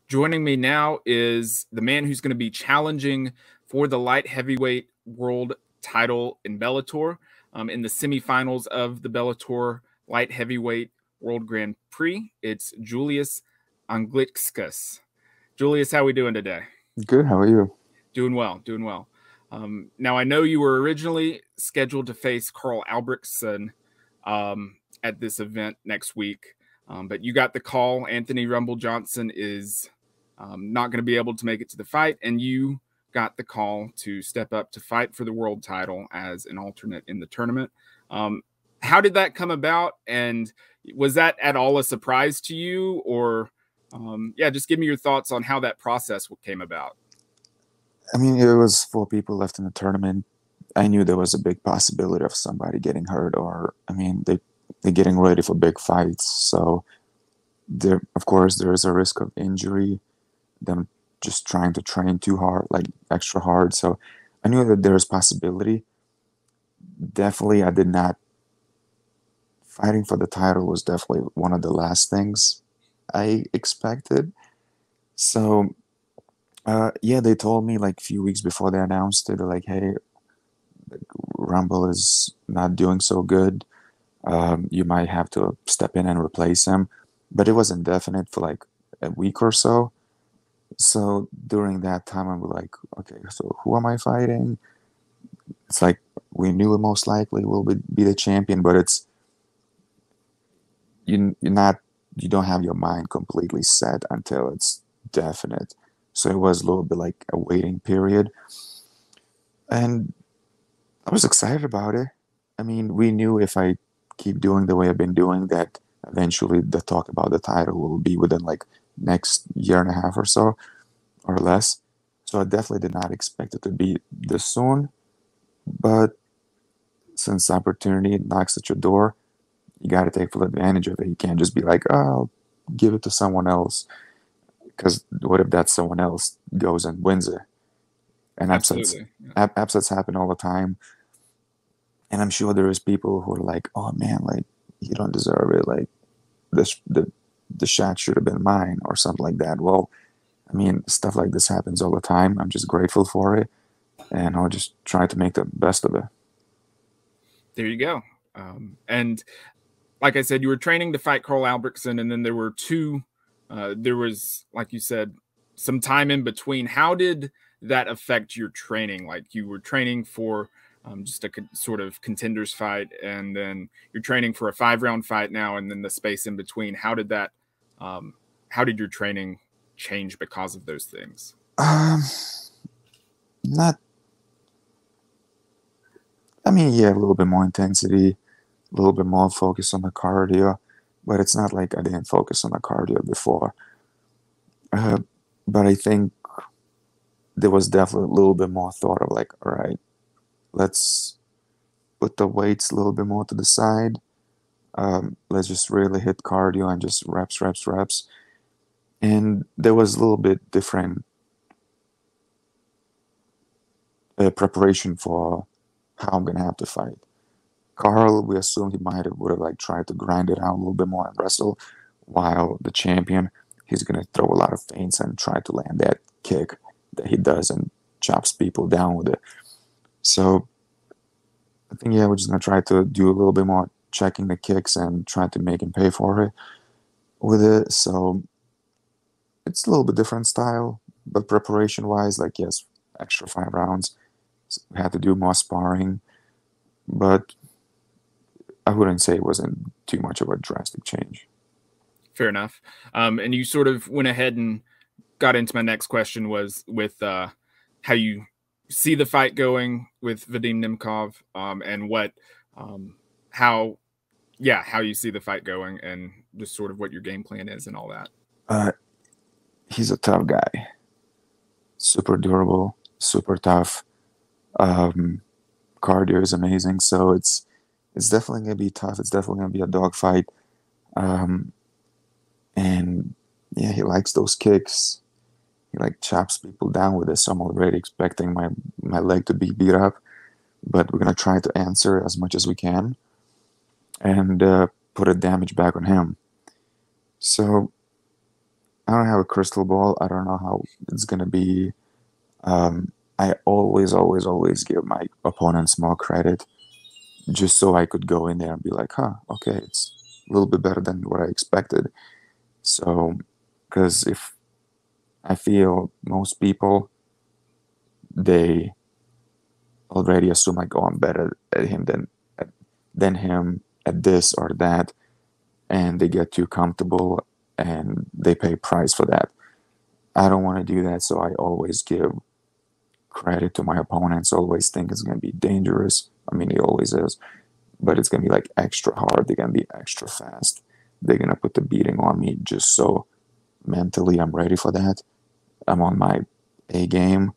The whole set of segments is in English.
Joining me now is the man who's going to be challenging for the light heavyweight world title in Bellator in the semifinals of the Bellator light heavyweight world Grand Prix. It's Julius Anglickas. Julius, how are we doing today? Good. How are you? Doing well, doing well. Now, I know you were originally scheduled to face Carl Albrechtsen at this event next week, but you got the call. Anthony Rumble Johnson is not going to be able to make it to the fight, and you got the call to step up to fight for the world title as an alternate in the tournament. How did that come about, and was that at all a surprise to you, or just give me your thoughts on how that process came about. I mean, it was 4 people left in the tournament. I knew there was a big possibility of somebody getting hurt, or they're getting ready for big fights. So of course, there is a risk of injury, them just trying to train too hard, like extra hard. So I knew that there was possibility. Definitely, I did not. Fighting for the title was definitely one of the last things I expected. So, they told me like a few weeks before they announced it, they're like, hey, Rumble is not doing so good. You might have to step in and replace him. But it wasn't definite for like a week or so. So during that time, I'm like, okay, so who am I fighting? It's like we knew it most likely will be the champion, but it's you don't have your mind completely set until it's definite. So it was a little bit like a waiting period, and I was excited about it. I mean, we knew if I keep doing the way I've been doing, that eventually the talk about the title will be within like next year and a half or so, or less. So I definitely did not expect it to be this soon. But since the opportunity knocks at your door, you got to take full advantage of it. You can't just be like, oh, I'll give it to someone else. Because what if that someone else goes and wins it? And Absolutely. upsets happen all the time. And I'm sure there is people who are like, oh man, like you don't deserve it. Like the shot should have been mine or something like that. Well, I mean, stuff like this happens all the time. I'm just grateful for it, and I'll just try to make the best of it. There you go. And like I said, you were training to fight Carl Albrechtsen, and then there were there was, like you said, some time in between. How did that affect your training? Like you were training for just a sort of contenders fight, and then you're training for a 5-round fight now, and then the space in between. How did your training change because of those things? Not. I mean, yeah, a little bit more intensity, a little bit more focus on the cardio, but it's not like I didn't focus on the cardio before. But I think there was definitely a little bit more thought of like, all right, let's put the weights a little bit more to the side. Let's just really hit cardio and just reps, reps, reps. And there was a little bit different preparation for how I'm gonna have to fight. Carl, we assumed he would have like tried to grind it out a little bit more and wrestle, while the champion, he's gonna throw a lot of feints and try to land that kick that he does and chops people down with it. So I think we're just gonna try to do a little bit more checking the kicks and trying to make him pay for it with it. So it's a little bit different style, but preparation wise, like yes, extra 5 rounds. So we had to do more sparring, but I wouldn't say it wasn't too much of a drastic change. Fair enough. And you sort of went ahead and got into my next question, was with how you see the fight going with Vadim Nemkov, and how you see the fight going, and just sort of what your game plan is and all that. He's a tough guy, super durable, super tough. Cardio is amazing, so it's definitely gonna be tough. It's definitely gonna be a dogfight. And yeah, he likes those kicks. He like chops people down with it. So I'm already expecting my leg to be beat up, but we're gonna try to answer as much as we can and put a damage back on him. So I don't have a crystal ball. I don't know how it's gonna be. I always give my opponents more credit just so I could go in there and be like, huh, okay, it's a little bit better than what I expected. So, because if I feel most people, they already assume like, oh, I'm better at him than him at this or that, and they get too comfortable and they pay price for that. I don't want to do that, so I always give credit to my opponents. Always think it's going to be dangerous. I mean, it always is, but it's going to be like extra hard. They're going to be extra fast. They're going to put the beating on me just so mentally I'm ready for that. I'm on my A game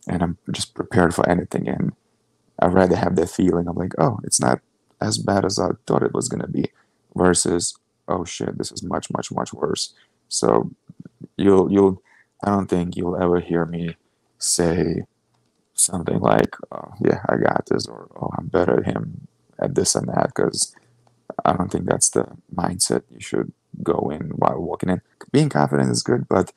and I'm just prepared for anything. And I'd rather have that feeling of like, oh, it's not as bad as I thought it was going to be versus, oh shit, this is much, much, much worse. So I don't think you'll ever hear me say something like, oh, yeah, I got this, or oh, I'm better at him at this and that, because I don't think that's the mindset you should go in while walking in. Being confident is good, but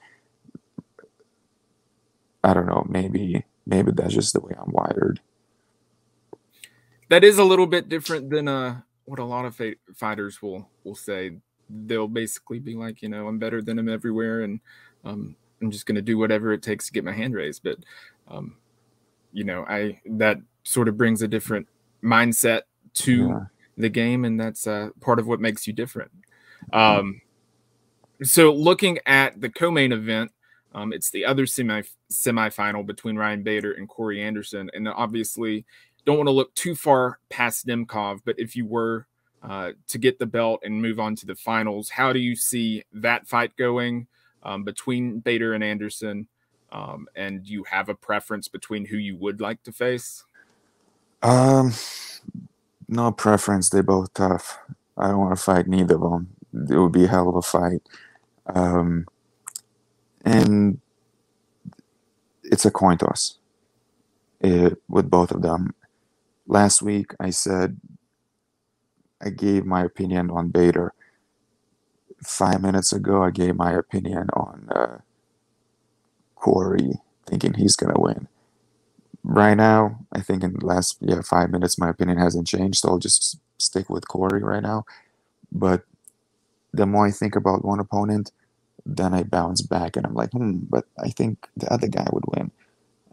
I don't know, maybe that's just the way I'm wired. That is a little bit different than what a lot of fighters will say. They'll basically be like, I'm better than him everywhere, and I'm just going to do whatever it takes to get my hand raised. But um, I that sort of brings a different mindset to Yeah. the game, and that's part of what makes you different. So looking at the co-main event, it's the other semifinal between Ryan Bader and Corey Anderson, and obviously don't want to look too far past Nemkov, but if you were to get the belt and move on to the finals, how do you see that fight going between Bader and Anderson? And do you have a preference between who you would like to face? Um, no preference. They're both tough. I don't want to fight neither of them. It would be a hell of a fight. Um, and it's a coin toss with both of them. Last week, I said I gave my opinion on Bader. 5 minutes ago, I gave my opinion on Corey, thinking he's gonna win. Right now, I think in the last 5 minutes, my opinion hasn't changed, so I'll just stick with Corey right now. But the more I think about one opponent, then I bounce back and I'm like, but I think the other guy would win.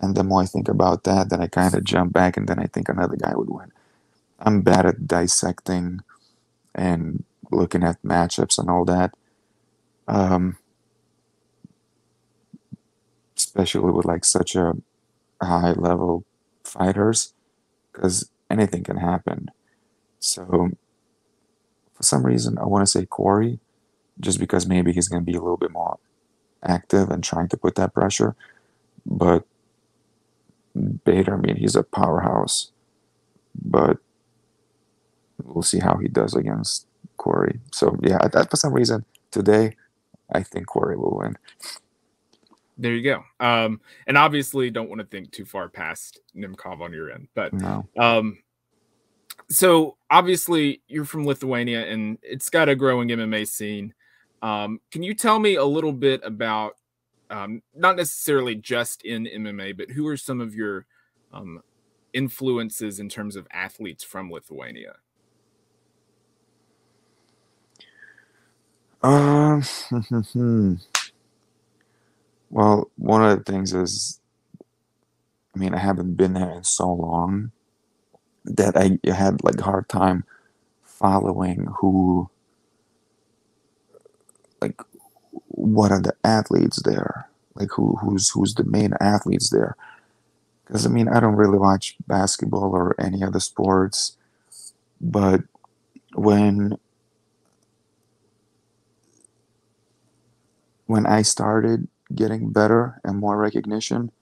And the more I think about that, then I kind of jump back and then I think another guy would win. I'm bad at dissecting and looking at matchups and all that. Um, Especially with like such a high level fighters, because anything can happen. So for some reason, I want to say Corey, just because maybe he's going to be a little bit more active and trying to put that pressure. But Bader, I mean, he's a powerhouse, but we'll see how he does against Corey. So yeah, for some reason today, I think Corey will win. There you go. And obviously don't want to think too far past Nemkov on your end, but No. so obviously you're from Lithuania and it's got a growing MMA scene. Can you tell me a little bit about not necessarily just in MMA, but who are some of your influences in terms of athletes from Lithuania? Um, well, one of the things is, I mean, I haven't been there in so long that I had like a hard time following like, what are the athletes there? Like, who's the main athletes there? Because I mean, I don't really watch basketball or any other sports, but when when I started getting better and more recognition,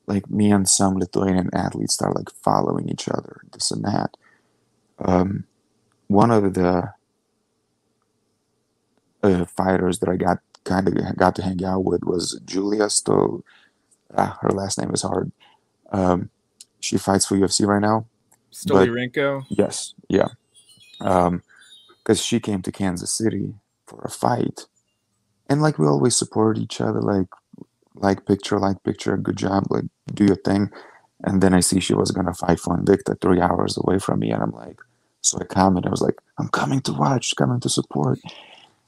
like me and some Lithuanian athletes started like following each other, this and that. Um, One of the fighters that I got to hang out with was Julius. Though her last name is hard. Um, she fights for UFC right now, but Stoliarenko? yes, yeah, because she came to Kansas City for a fight, and like we always support each other, like picture, good job, like do your thing. And then I see she was gonna fight for Invicta 3 hours away from me, and I'm like, so I commented, I was like, I'm coming to watch, coming to support.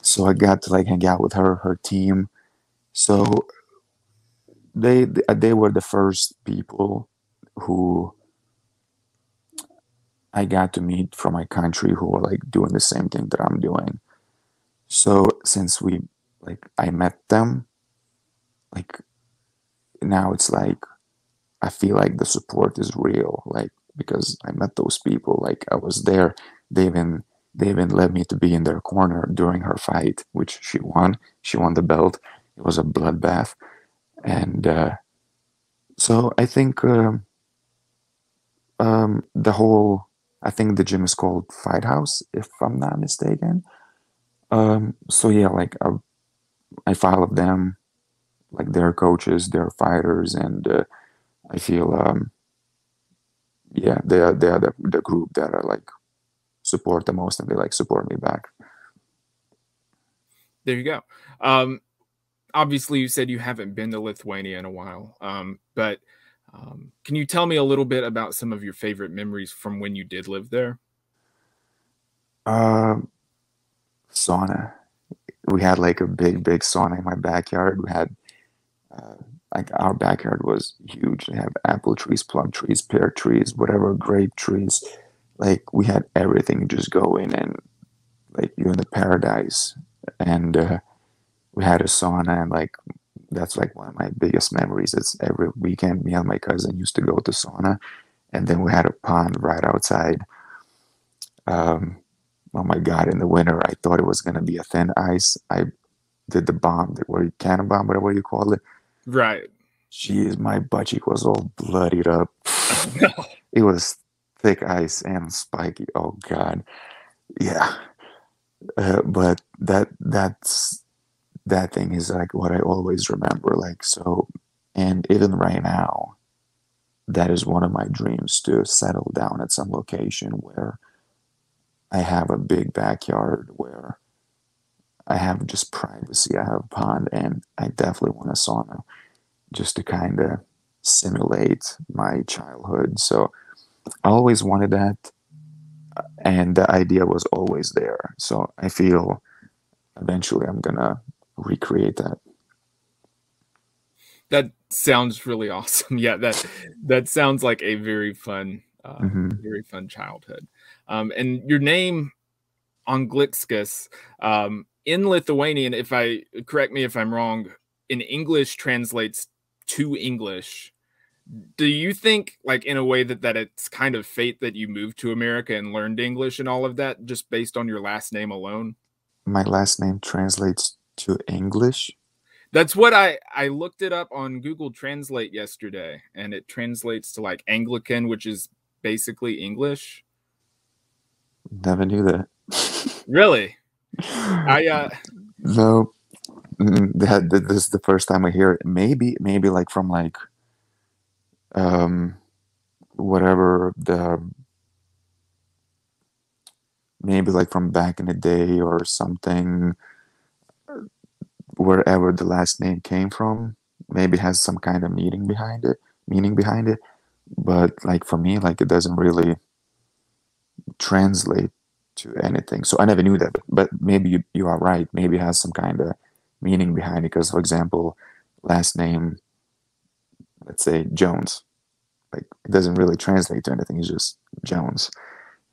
So I got to like hang out with her team. So they were the first people who I got to meet from my country who were like doing the same thing that I'm doing. So since we like I met them, like now it's like I feel like the support is real, like because I met those people, like I was there. They even they even led me to be in their corner during her fight, which she won. She won the belt. It was a bloodbath, and so I think the whole. I think the gym is called Fight House, if I'm not mistaken. So yeah, like I followed them, like their coaches, their fighters, and I feel yeah, they are the group that are like support the most, and they like support me back. There you go. Um, Obviously, you said you haven't been to Lithuania in a while, but can you tell me a little bit about some of your favorite memories from when you did live there? Uh, Sauna. We had like a big sauna in my backyard. We had uh, like our backyard was huge. They have apple trees, plum trees, pear trees, whatever, grape trees. Like we had everything. You just go in and like you're in the paradise. And we had a sauna, and like that's like one of my biggest memories. It's every weekend me and my cousin used to go to sauna, and then we had a pond right outside. Um, oh my God! In the winter, I thought it was gonna be a thin ice. I did the bomb, the cannon bomb, whatever you call it. Right. Jeez, my butt cheek was all bloodied up. Oh, no. It was thick ice and spiky. Oh God, yeah. But that thing is like what I always remember. Like so, and even right now, that is one of my dreams to settle down at some location where I have a big backyard where I have just privacy. I have a pond, and I definitely want a sauna just to kind of simulate my childhood. So I always wanted that, and the idea was always there. So I feel eventually I'm gonna recreate that. That sounds really awesome. Yeah, that sounds like a Hmm. very fun childhood. And your name Anglickas, in Lithuanian, if I correct me if I'm wrong, in English translates to English. Do you think, like in a way that it's kind of fate that you moved to America and learned English and all of that just based on your last name alone? My last name translates to English. That's what I looked it up on Google Translate yesterday, and it translates to like Anglican, which is basically English. Never knew that. Really? I No, this is the first time I hear it. Maybe like from like um whatever the maybe like from back in the day or something, wherever the last name came from. Maybe it has some kind of meaning behind it. But like for me, like it doesn't really translate to anything. So I never knew that. But maybe you are right. Maybe it has some kind of meaning behind it. Because for example, last name, let's say Jones, like it doesn't really translate to anything. It's just Jones.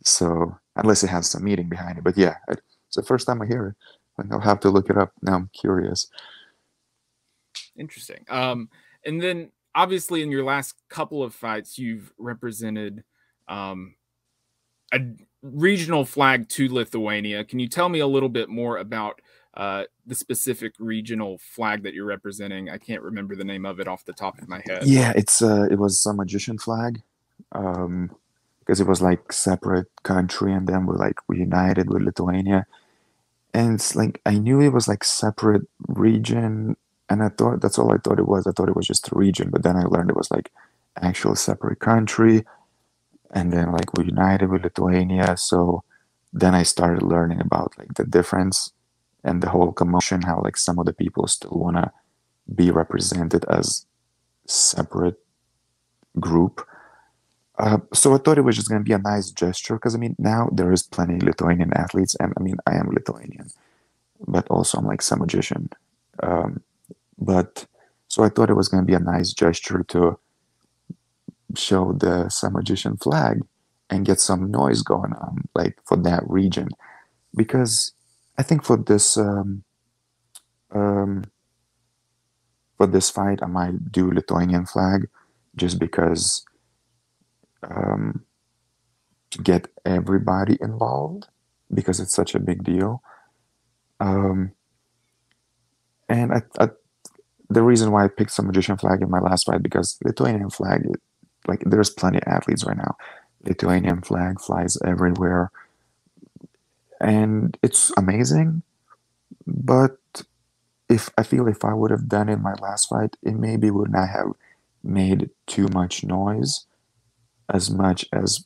So unless it has some meaning behind it. But yeah, it's the first time I hear it. Like I'll have to look it up. Now I'm curious. Interesting. And then obviously in your last couple of fights, you've represented um, a regional flag to Lithuania. Can you tell me a little bit more about the specific regional flag that you're representing? I can't remember the name of it off the top of my head. Yeah, it was a magician flag. Um, because it was like separate country, and then we united with Lithuania. And it's like I knew it was like separate region, and I thought that's all I thought it was. I thought it was just a region, but then I learned it was like actual separate country, and then like we united with Lithuania. So then I started learning about like the difference and the whole commotion, how like some of the people still want to be represented as separate group. So I thought it was just going to be a nice gesture because I mean now there is plenty of Lithuanian athletes, and I mean I am Lithuanian, but also I'm like some magician. But so I thought it was going to be a nice gesture to show the some magician flag and get some noise going on, like for that region, because I think um, for this fight I might do Lithuanian flag just because um, to get everybody involved because it's such a big deal. Um, and the reason why I picked some magician flag in my last fight because Lithuanian flag, like there's plenty of athletes right now. Lithuanian flag flies everywhere, and it's amazing. But if I feel if I would have done it in my last fight, it maybe would not have made too much noise as much as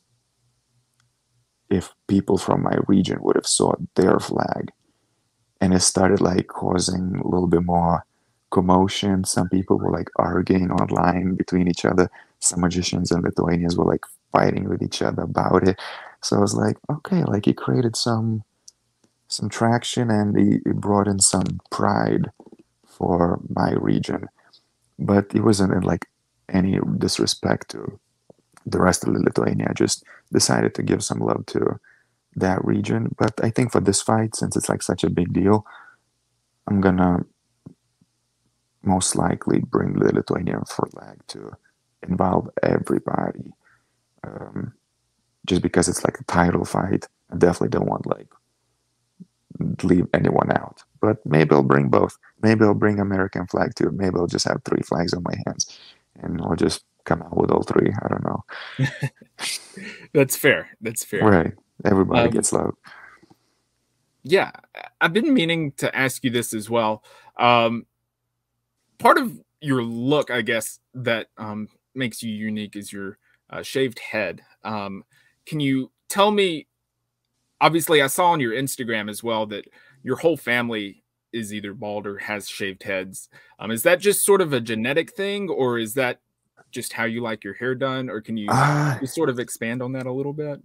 if people from my region would have saw their flag. And it started like causing a little bit more commotion. Some people were like arguing online between each other. Some magicians and Lithuanians were like fighting with each other about it. So I was like, okay, like it created some traction and it brought in some pride for my region. But it wasn't in like any disrespect to the rest of Lithuania. I just decided to give some love to that region. But I think for this fight, since it's like such a big deal, I'm gonna most likely bring the Lithuanian flag to involve everybody. Um, just because it's like a title fight, I definitely don't want like leave anyone out. But maybe I'll bring both. Maybe I'll bring American flag too. Maybe I'll just have three flags on my hands, and I'll just come out with all three. I don't know. That's fair. That's fair. Right. Everybody gets love. Yeah, I've been meaning to ask you this as well. Part of your look, I guess, that makes you unique is your shaved head. Can you tell me? Obviously, I saw on your Instagram as well that your whole family is either bald or has shaved heads. Is that just sort of a genetic thing, or is that just how you like your hair done? Or can you just sort of expand on that a little bit?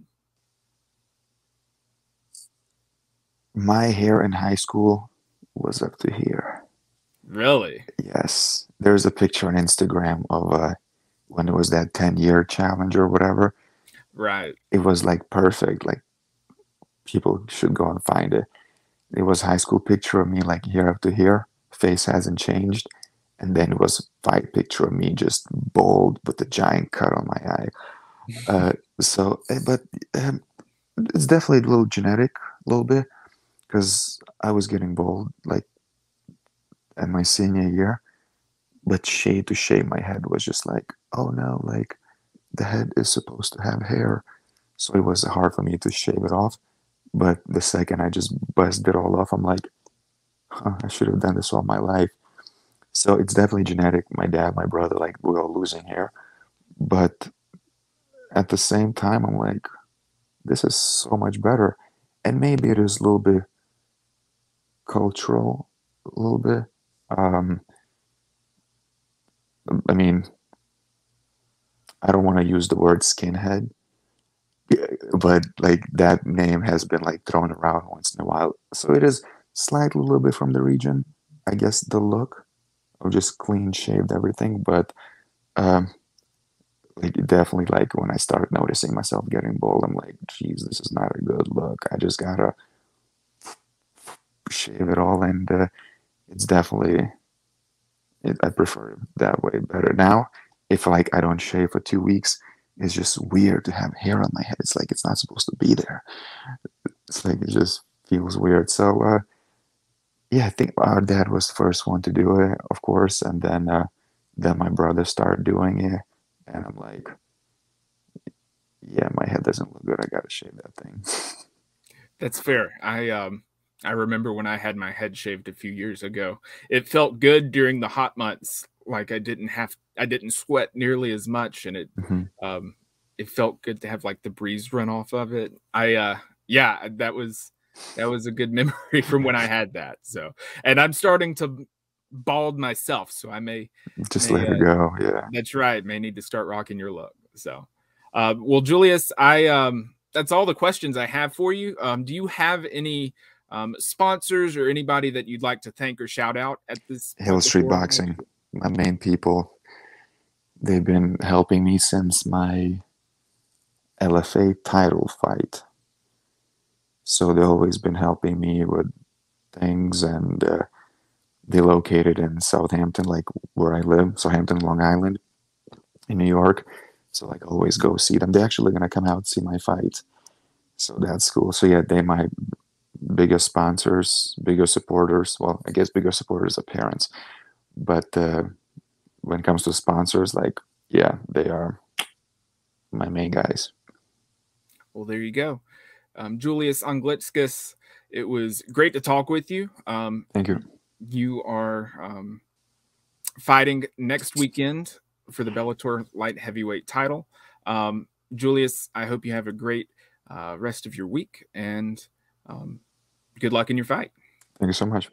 My hair in high school was up to here. Really? Yes. There's a picture on Instagram of when it was that 10-year challenge or whatever. Right. It was like perfect. Like people should go and find it. It was a high school picture of me like here up to here. Face hasn't changed. And then it was a fight picture of me just bald with a giant cut on my eye. But it's definitely a little genetic, a little bit, because I was getting bald like in my senior year. But shade to shave my head was just like, oh no, like the head is supposed to have hair. So it was hard for me to shave it off. But the second I just buzzed it all off, I'm like, huh, I should have done this all my life. So it's definitely genetic. My dad, my brother, like we're all losing hair. But at the same time, I'm like, this is so much better. And maybe it is a little bit cultural, a little bit. Um, I mean, I don't want to use the word skinhead, but like that name has been like thrown around once in a while. So it is slightly a little bit from the region. I guess the look of just clean shaved everything, but um, like definitely like when I started noticing myself getting bald, I'm like, geez, this is not a good look. I just gotta shave it all, and it's definitely I prefer it that way better. Now, if like I don't shave for 2 weeks, it's just weird to have hair on my head. It's like it's not supposed to be there. It's like it just feels weird. So yeah, I think our dad was the first one to do it, of course, and then my brother started doing it, and I'm like, yeah, my head doesn't look good. I gotta shave that thing. That's fair. I remember when I had my head shaved a few years ago. It felt good during the hot months. Like I didn't sweat nearly as much, and Mhm. it felt good to have like the breeze run off of it. Yeah, that was That was a good memory from when I had that. So, and I'm starting to bald myself, so I may Just let it go. Yeah. that's right, may need to start rocking your look. So, well, Julius, that's all the questions I have for you. Do you have any sponsors or anybody that you'd like to thank or shout out at this Hill point Street before? Boxing, my main people. They've been helping me since my LFA title fight. So they've always been helping me with things, and they located in Southampton, like where I live, Southampton, Long Island, in New York. So like always go see them. They're actually gonna come out and see my fight. So that's cool. So yeah, they my biggest sponsors, biggest supporters. Well, I guess bigger supporters are parents, but when it comes to sponsors, like yeah, they are my main guys. Well, there you go. Julius Anglickas, it was great to talk with you. Thank you. You are fighting next weekend for the Bellator light heavyweight title. Julius, I hope you have a great rest of your week, and good luck in your fight. Thank you so much.